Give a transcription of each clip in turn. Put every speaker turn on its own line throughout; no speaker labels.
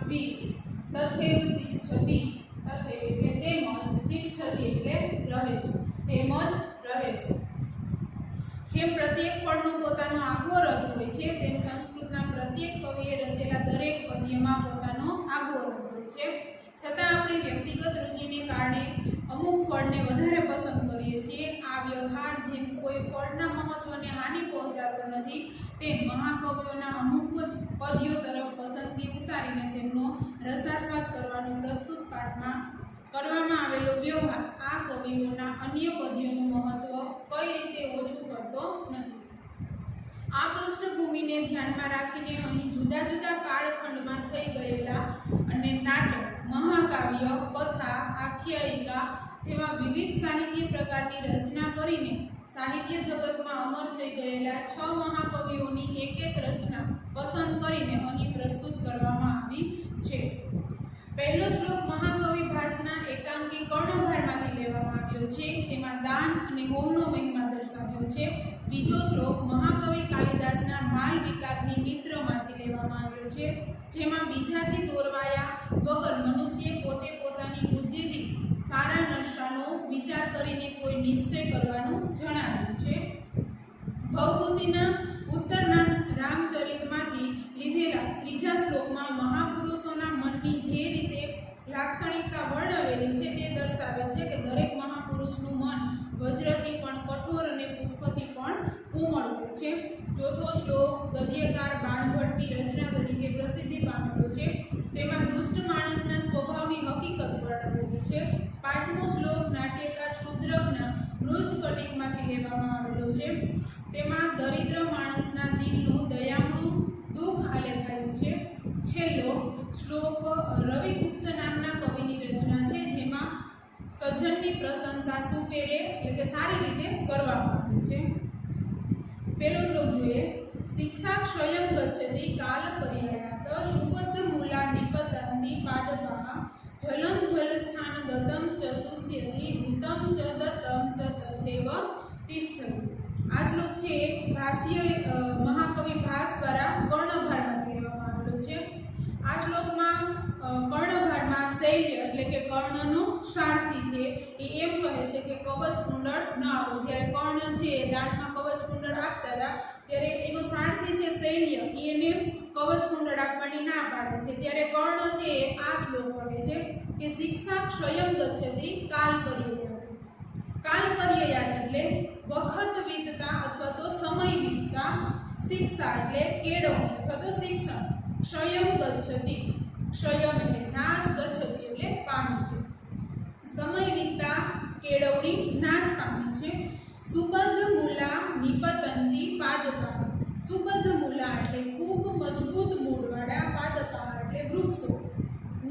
20 તથૈવ તિષ્ઠતિ તથૈવ એટલે તેમજ તિષ્ઠતિ એટલે રહે છે તેમજ રહે છે। જેમ પ્રત્યેક ફળનો પોતાનો આગવો રસ હોય છે તેમ સંસ્કૃતના પ્રત્યેક કવિએ રચેલા દરેક પદ્યમાં પોતાનો આગવો રસ હોય છે। છતાં આપણી વ્યક્તિગત રુચિને કારણે અમુક ફળને વધારે પસંદ કરીએ છીએ। આ વ્યવહાર જેમ કોઈ ફળના મહત્વને હાનિ પહોંચાડતો નથી તેમ મહાકવિઓના અમુક જ પદ્યો તરફ પસંદગી ઉતારીને તેમનો રસાસ્વાદ કરવાનો પ્રસ્તુત પાઠમાં કરવામાં આવેલો વ્યવહાર આ કવિઓના અન્ય પદ્યોનું મહત્વ કઈ રીતે ઓછું કરતો નથી। આ પૃષ્ઠભૂમિને ધ્યાનમાં રાખીને અહીં જુદા જુદા કાળખંડમાં થઈ ગયેલા અને નાટક, મહાકાવ્ય, કથા, આખ્યાયિકા જેવા વિવિધ સાહિત્ય પ્રકારની રચના કરીને સાહિત્ય જગતમાં અમર થઈ ગયેલા 6 મહાકવિઓની એક એક રચના પસંદ કરીને અહીં પ્રસ્તુત કરવામાં આવી છે। પહેલો શ્લોક મહાકવિ ભાસના એકાંકી કર્ણભારમાંથી લેવામાં આવ્યો છે। તેમાં દાન અને હોમનો મહિમા દર્શાવ્યો છે। બીજો શ્લોક મહાકવિ કાલિદાસના માલવિકાગ્નિ મિત્રમાંથી લેવામાં આવ્યો છે, જેમાં બીજાથી દોરવાયા વગર મનુષ્ય પોતે પોતાની બુદ્ધિથી સારા નકશાનો વિચાર કરીને કોઈ નિશ્ચય કરવાનું જણાવ્યું છે। ભવભૂતિના ઉત્તરના રામચરિતમાંથી લીધેલા ત્રીજા શ્લોકમાં મહાપુરુષોના મનની જે રીતે લાક્ષણિકતા વર્ણવેલી છે તે દર્શાવે છે કે દરેક મહાપુરુષનું મન વજ્રથી પણ કઠોર અને પુષ્પથી પણ કોમળ હોય છે। ચોથો શ્લોક ગદ્યકાર બાણભટ્ટની રચના તરીકે પ્રસિદ્ધિ પામેલો છે। તેમાં દુષ્ટ માણસના સ્વભાવની હકીકત વર્ણવેલી છે। પાંચમો શ્લોક નાટ્યકાર શુદ્રકના મૃજ કટિકમાંથી લેવામાં આવેલો છે। તેમાં દરિદ્ર માણસના દિલનું દયામણું દુઃખ આલેખાયું છે। છેલ્લો શ્લોક રવિગુપ્ત નામના કવિની રચના છે, જેમાં સજ્જનની પ્રશંસા સુપેરે એટલે કે સારી રીતે કરવામાં આવે છે। પહેલો શ્લોક જોઈએ। શિક્ષા ક્ષયં ગચ્છતિ કાલ પર્યાયાત સુબદ્ધ મૂલા નિપતંતિ પાદપાઃ જલમ જલસ્થાન ગતમ ચ સુષ્યતિ હિતમ ચ દત્તમ ચ તથૈવ તિષ્ઠતિ। આ શ્લોક છે ભાષ્ય મહાકવિ ભાસ દ્વારા કર્ણભારમાંથી લેવામાં આવેલો છે। આ શ્લોકમાં કર્ણભારમાં શૈલ્ય એટલે કે કર્ણનો સારથી છે એ એમ કહે છે કે કવચ કુંડળ ન આપો। જ્યારે કર્ણ છે દાંતમાં કવચ કુંડળ આપતા હતા ત્યારે એનો સારથી છે શૈલ્ય એને કવચ કુંડળ આપવાની ના પાડે છે। ત્યારે કર્ણ છે આ શ્લોક કહે છે કે શિક્ષા ક્ષયં ગચ્છતિ કાલ પર્યાયાત। કાલ પર્યાયાત એટલે વખત વીતતા અથવા તો સમય વીતતા, શિક્ષા એટલે કેળવણી અથવા તો શિક્ષણ, ક્ષયં ગચ્છતિ ક્ષયં એટલે નાશ, ગચ્છતિ એટલે પામે છે, સમય વીતતા કેળવણી નાશ પામે છે। સુબદ્ધ મૂલા નિપતંતિ પાદપાઃ। સુબદ્ધ મૂલા એટલે ખૂબ મજબૂત મૂળવાળા, પાદપાઃ એટલે વૃક્ષો,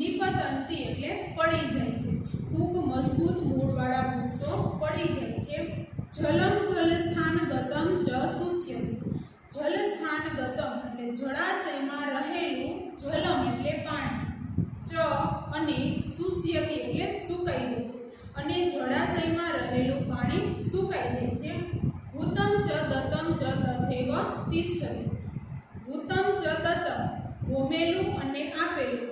નિપતંતિ એટલે પડી જાય છે, ખૂબ મજબૂત મૂળવાળા વૃક્ષો પડી જાય છે। જલમ જલસ્થાન ગતમ ચ સુષ્યતિ। જલસ્થાન ગતમ એટલે જળાશયમાં રહેલું, જલમ એટલે પાણી, ચ અને સુષ્યતિ એટલે સુકાઈ જાય છે, અને જળાશયમાં રહેલું પાણી સુકાઈ જાય છે। ભૂતમ ચ દત્તમ ચ તથૈવ તિષ્ઠતિ। ભૂતમ ચ દત્તમ હોમેલું અને આપેલું,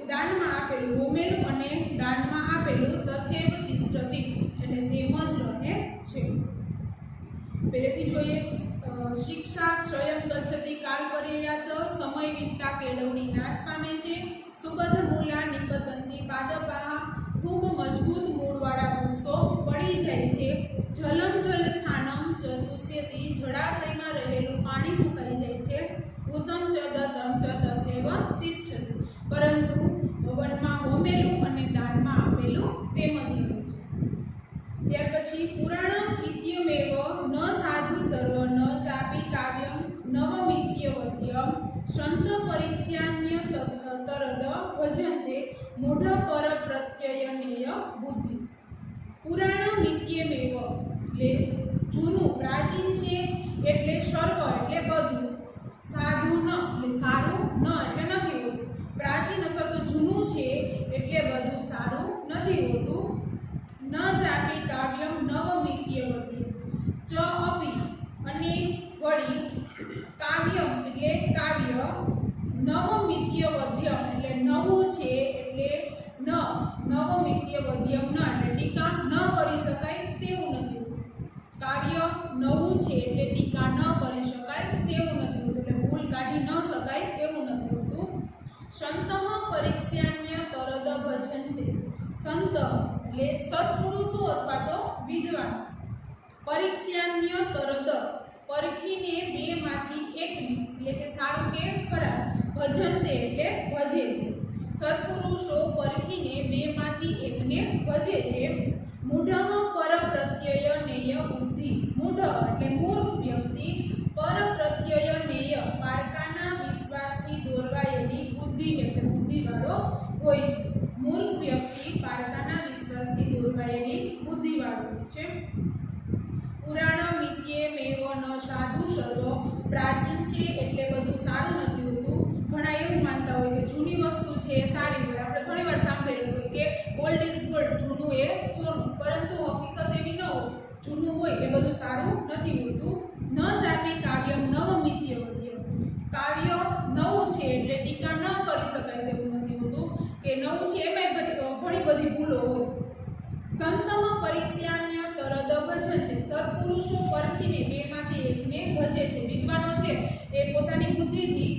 દાનમાં આપેલું, હોમેલું અને દાનમાં આપેલું, તથૈવ તિષ્ઠતિ એટલે તેમજ રહે છે। પહેલેથી જોઈએ શિક્ષા ક્ષયં ગચ્છતિ કાલ પર્યાયાત સમય વીતતા કેળવણી નાશ પામે છે। સુબદ્ધ મૂલા નિપતંતિ પાદપાઃ ખૂબ મજબૂત મૂળવાળા વૃક્ષો પડી જાય છે। જલમ જલ સ્થાનમ ચ સુષ્યતિ જળાશયમાં રહેલું પાણી સુકાઈ જાય છે। ભૂતમ ચ દત્તમ ચ તથૈવ તિષ્ઠતિ પરંતુ વનમાં હોમેલું અને દાનમાં આપેલું તેમજ રહે છે। ત્યાર પછી પુરાણમ ઇત્યમેવ ન સાધુ સર્વ ન ચાપી કાવ્યમ નવમિત્યવદ્યમ સંત પરીક્ષ્યાન્ય તરદ ભજન્તે મૂઢ પર પ્રત્યયનેય બુદ્ધિ। પુરાણમ ઇત્યમેવ એટલે જૂનું, પ્રાચીન છે એટલે સર્વ એટલે બધું, સાધુ ન એટલે સારું, ન એટલે નથી હોતું, પ્રાચીન અથવા તો જૂનું છે એટલે બધું સારું નથી હોતું। ન ચાપી કાવ્યમ નવમિત્યવદ્યમ ચ અપી અને વળી કાવ્યમ એટલે કાવ્ય નવમિત્યવદ્ય સંતઃ પરીક્ષ્યાન્ય તરદ ભજન્તે. સંત એટલે સત્પુરુષો અથવા તો વિદ્વાન. પરીક્ષ્યાન્ય તરદ પરખીને બેમાંથી એકને એટલે કે સારું કે ખરાબ. ભજન્તે એટલે ભજે છે. સત્પુરુષો પરખીને બેમાંથી એકને ભજે છે. મૂઢઃ પર પ્રત્યય નેય બુદ્ધિ. મૂઢ એટલે મૂર્ખ વ્યક્તિ. પર પ્રત્યય નેય પારકાના વિશ્વાસથી દોરવાયેલી બુદ્ધિ એટલે બુદ્ધિવાળો હોય છે. મૂર્ખ વ્યક્તિ પારકાના વિશ્વાસથી દોરવાયેલી બુદ્ધિવાળો હોય છે. પુરાણ મિત્યે મેવ ન સાધુ સર્વ. પ્રાચીન છે એટલે બધું સારું નથી હોતું. ઘણા એવું માનતા હોય કે જૂની વસ્તુ છે એ સારી હોય. આપણે ઘણીવાર સાંભળેલું હોય કે ઓલ્ડ ઇઝ ગોલ્ડ, જૂનું એ સોનું. પરંતુ હકીકત એવી ન હોય. જૂનું હોય એ બધું સારું નથી હોતું. ન જાપી કાવ્યમ નવમિત્ય વદ્ય. કાવ્ય નવું છે એટલે ટીકા ન કરી શકાય તેવું નથી હોતું. કે નવું છે એમાં ઘણી બધી ભૂલો હોય. સંતઃ પરીક્ષ્યાન્ય તરદ ભજન્તે. સત્પુરુષો પરખીને બેમાંથી એકને ભજે છે. વિદ્વાનો છે એ પોતાની બુદ્ધિથી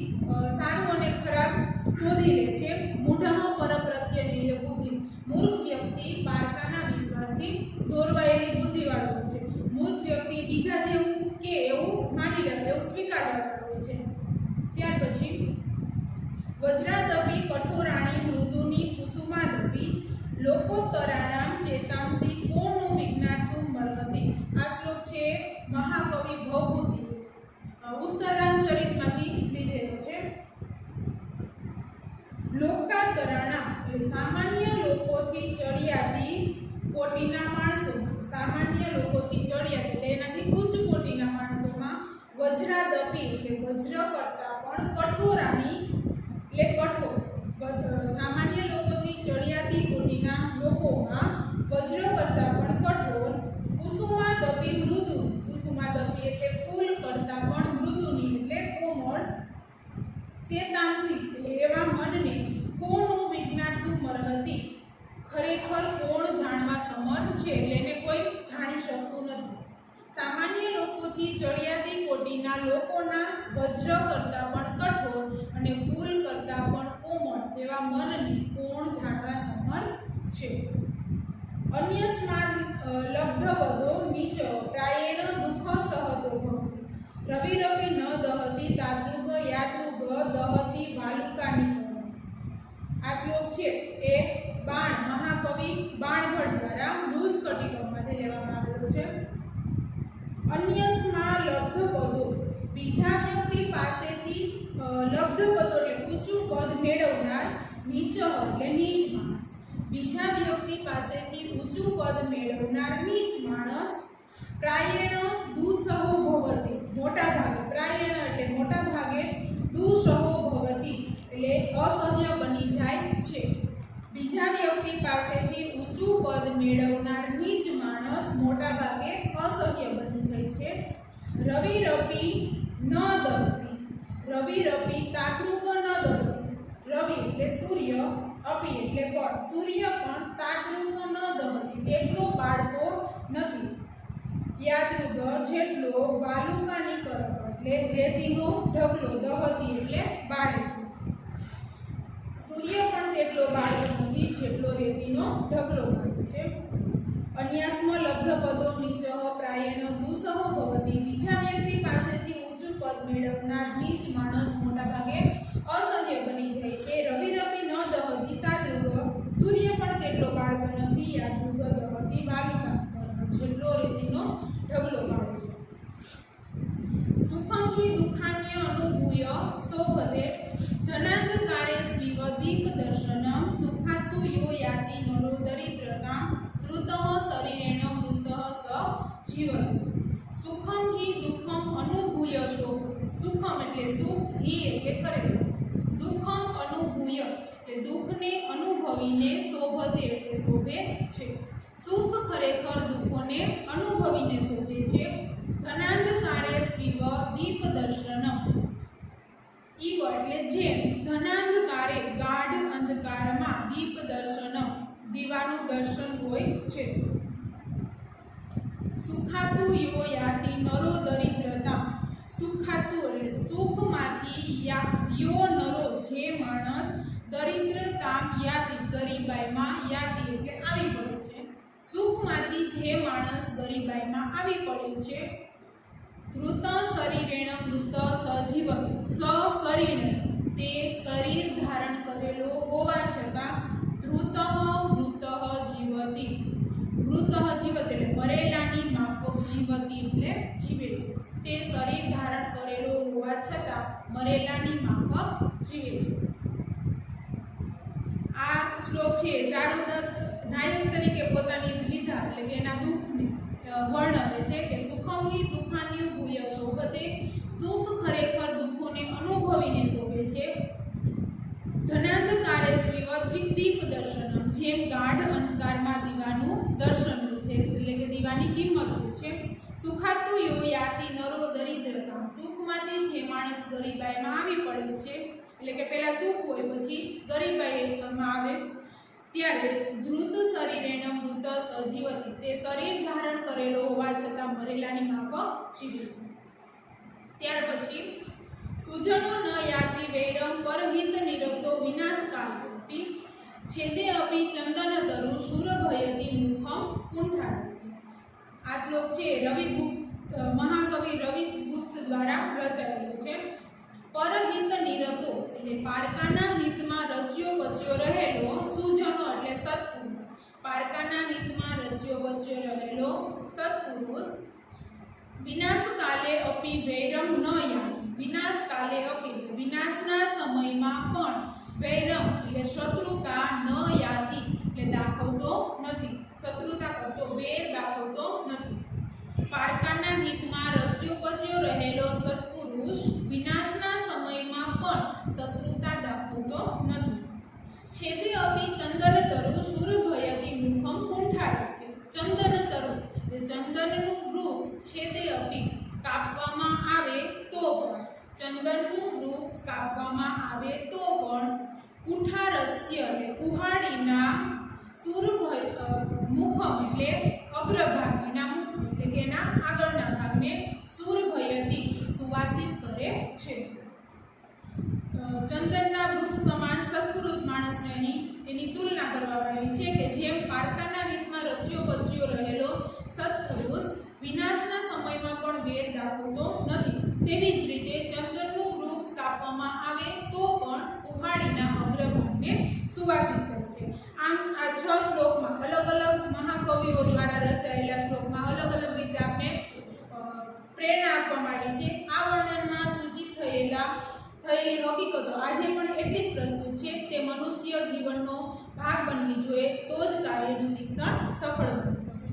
સારું અને ખરાબ શોધી લે છે. મૂઢઃ પર પ્રત્યય બુદ્ધિ. મૂર્ખ વ્યક્તિ પારકાના વિશ્વાસથી દોરવાયેલી બુદ્ધિવાળો હોય છે. મૂર્ખ વ્યક્તિ બીજા જેવું કે એવું માની લે, એવું સ્વીકારવા હોય છે. ત્યાર પછી વજ્રાદપી કઠોરાણી મૃદુની કુસુમાદપી લોકોત્તરાણામ ચેતાંસી કોનું વિજ્ઞાતું મર્હતિ. આ શ્લોક છે મહાકવિ ભવભૂતિ ઉત્તરાંચરિતમાંથી લીધેલો છે. લોકોત્તરાણામ એટલે સામાન્ય લોકોથી ચડિયાતી કોટીના માણસોમાં. સામાન્ય લોકોથી ચડિયાતી એટલે એનાથી ઉચ્ચ કોટીના માણસોમાં વજ્રાદપી એટલે વજ્ર કરતા પણ કઠોરાણી એટલે કઠોર. સામાન્ય લોકોથી ચડિયાતી કોટીના લોકોમાં વજ્ર કરતા પણ કઠોર. કુસુમાદપી મૃદુ. કુસુમાદપી એટલે ફૂલ કરતા પણ મૃદુની એટલે કોમળ. ચેતાંસી એટલે એવા મનને કોનું વિજ્ઞાતું મર્હતિ. ખરેખર કોણ જાણવા સમર્થ છે એટલે એને કોઈ જાણી શકતું નથી. સામાન્ય લોકોથી ચડિયાતી કોટીના લોકોના વજ્ર કરતા પણ કઠોર અને ફૂલ કરતા પણ કોમળ એવા મનને કોણ જાણવા સમર્થ છે. અન્યસ્માદ લબ્ધપદો નીચ પ્રાયેણ દુઃખ સહતો ભવતિ. રવિ રવિ ન દહતી તાદૃગ યાદૃગ દહતી વાલુકાની. આ શ્લોક છે એ બાણ મહાકવિ બાણભટ્ટ દ્વારા મૃજ કટિકામાંથી લેવામાં આવેલો છે. અન્યસ્મા લબ્ધપદો. બીજા વ્યક્તિ પાસેથી લબ્ધપદો એટલે ઊંચું પદ મેળવનાર. નીચ એટલે નીચ માણસ. બીજા વ્યક્તિ પાસેથી ઊંચું પદ મેળવનાર નીચ માણસ. પ્રાયેણ દુઃસહો ભવતિ. મોટા ભાગે. પ્રાયેણ એટલે મોટા ભાગે. દુઃસહો ભવતિ એટલે અસહ્ય બની જાય છે. બીજા વ્યક્તિ પાસેથી ઊંચું પદ મેળવનાર નીચ માણસ મોટા ભાગે અસહ્ય બની જાય છે. રવિ રપી ન દહતી. રવિ રપી તાદૃગ ન દહતી. રવિ એટલે સૂર્ય, અપી એટલે પણ. સૂર્ય પણ તાદૃગ ન દહતી તેટલો બાળતો નથી. યાદૃગ જેટલો વાલુકાની કરક એટલે રેતીનો ઢગલો. દહતી એટલે બાળે છે. સૂર્ય પણ તેટલો બાળતો નથી જેટલો રેતીનો ઢગલો બાળે છે. અન્યાસ્મ લબ્ધપદો નીચઃ પ્રાયેણ દુઃસહો ભવતિ. બીજા વ્યક્તિ પાસેથી ઊંચું પદ મેળવનાર નીચ માણસ મોટા ભાગે અસહ્ય બની જાય છે. રવિ રવિ ન દહતી તાદૃગ. સૂર્ય પણ તેટલો બાળતો નથી. યાદૃગ દહતી વાલુકા જેટલો રેતીનો ઢગલો બાળે છે. સુખં હિ દુઃખાન્ય અનુભૂય શોભતે ધનાંધકારે સ્વીવ દીપ દર્શનમ. સુખાતુ યો યાતિ નરો દરિદ્રતા તૃતઃ શરીરેણ મૃતઃ સ જીવતિ. સુખમ હિ દુઃખમ અનુભૂય શોભતે. સુખમ એટલે સુખ, હિ એટલે ખરેખર, દુઃખમ અનુભૂય એટલે દુઃખને અનુભવીને, શોભતે એટલે શોભે છે. સુખ ખરેખર દુઃખોને અનુભવીને શોભે છે. ધનાંધકારે સ્વીવ દીપ દર્શનમ. ઈવ એટલે જેમ. ધનાંધકારે ગાઢ અંધકારમાં. દીપ દર્શનમ દીવાનું દર્શન હોય છે. સુખાતુ યો યાતિ નરો દરિદ્રતા. સુખાતુ એટલે સુખમાંથી યો નરો જે માણસ દરિદ્રતામ યાતિ, ગરીબાઈમાં યાતિ એટલે આવી પડે છે, સુખમાંથી જે માણસ ગરીબાઈમાં આવી પડ્યો છે, ધૃત શરીરેણ મૃત સજીવતિ, સશરીર તે શરીર ધારણ કરેલો હોવા છતાં ધૃત મૃત જીવતી, મૃત જીવત એટલે મરેલાની માફક જીવતી એટલે જીવે છે, તે શરીર ધારણ કરેલો હોવા છતાં મરેલાની માફક જીવે છે. આ શ્લોક છે ચારુદત્ત નાયક તરીકે પોતાની દ્વિધા એટલે કે એના દુઃખને વર્ણવે છે કે સુખમ હિ દુઃખાન્યુ ભૂય શોભતે, સુખ ખરેખર દુઃખોને અનુભવીને શોભે છે. ધનાંધકારે સ્વીવત દીપ દર્શનમ, જેમ ગાઢ અંધકારમાં દીવાનું દર્શન છે એટલે કે દીવાની કિંમત હોય છે. સુખાતુ યો યાતિ નરો દરિદ્રતા, સુખમાંથી જે માણસ ગરીબાઈમાં આવી પડે છે એટલે કે પહેલા સુખ હોય પછી ગરીબાઈમાં આવે ત્યારે ધૃત શરીરેણ મૃત સજીવતિ, તે શરીર ધારણ કરેલો હોવા છતાં મરેલાની માફક જીવે છે. ત્યાર પછી સુજનો ન યાતિ વૈરમ પરહિત નિરતો વિનાશકારી, છેદે અપી ચંદન તરુ શુરભયતિ મુખમ કુંઠારસી. આ શ્લોક છે મહાકવિ રવિગુપ્ત દ્વારા રચાયેલો છે. પરહિત નિરતો એટલે પારકાના હિતમાં રચ્યો બચ્યો રહેલો, સુજનો એટલે સત્પુરુષ, પારકાના હિતમાં રચ્યો બચ્યો રહેલો સત્પુરુષ, વિનાશ કાલે અપી વૈરમ ન યાતિ, વિનાશ કાલે અપી વિનાશના સમયમાં પણ વૈરમ એટલે શત્રુતા ન યાતિ એટલે દાખવતો નથી, શત્રુતા કરતો વેર દાખવતો નથી. પારકાના હિતમાં રચ્યો પચ્યો રહેલો સત્પુરુષ વિનાશના સમયમાં પણ શત્રુતા દાખવતો નથી. છેદે અપી ચંદન તરુ શુરભયતિ મુખમ કુંઠારસ્ય, ચંદન તરુ એટલે ચંદનનું વૃક્ષ છેદે અપી કાપવામાં આવે તો પણ, ચંદનનું વૃક્ષ કાપવામાં આવે તો પણ કુઠારસ્ય એટલે કુહાડીના મુખમ એટલે અગ્રભાગના મુખ એટલે કે એના આગળના ભાગને સુરભયતિ સુવાસિત કરે છે. ચંદનના વૃક્ષ સમાન સત્પુરુષ માણસને અહીં એની તુલના કરવામાં આવી છે કે જેમ પારકાના હિતમાં રચ્યો બચ્યો રહેલો સત્પુરુષ વિનાશના સમયમાં પણ વેર દાખવતો નથી, તેવી જ રીતે ચંદનનું વૃક્ષ કાપવામાં આવે તો પણ કુહાડીના અગ્રભાગને સુવાસિત કરે છે. આમ આ 6 શ્લોકમાં અલગ અલગ મહાકવિઓ દ્વારા રચાયેલા શ્લોકમાં અલગ અલગ રીતે આપણે પ્રેરણા આપવામાં આવી છે. આ વર્ણનમાં સૂચિત થયેલી હકીકતો આજે પણ એટલી જ પ્રસ્તુત છે. તે મનુષ્ય જીવનનો ભાગ બનવી જોઈએ, તો જ કાવ્યનું શિક્ષણ સફળ બની શકે.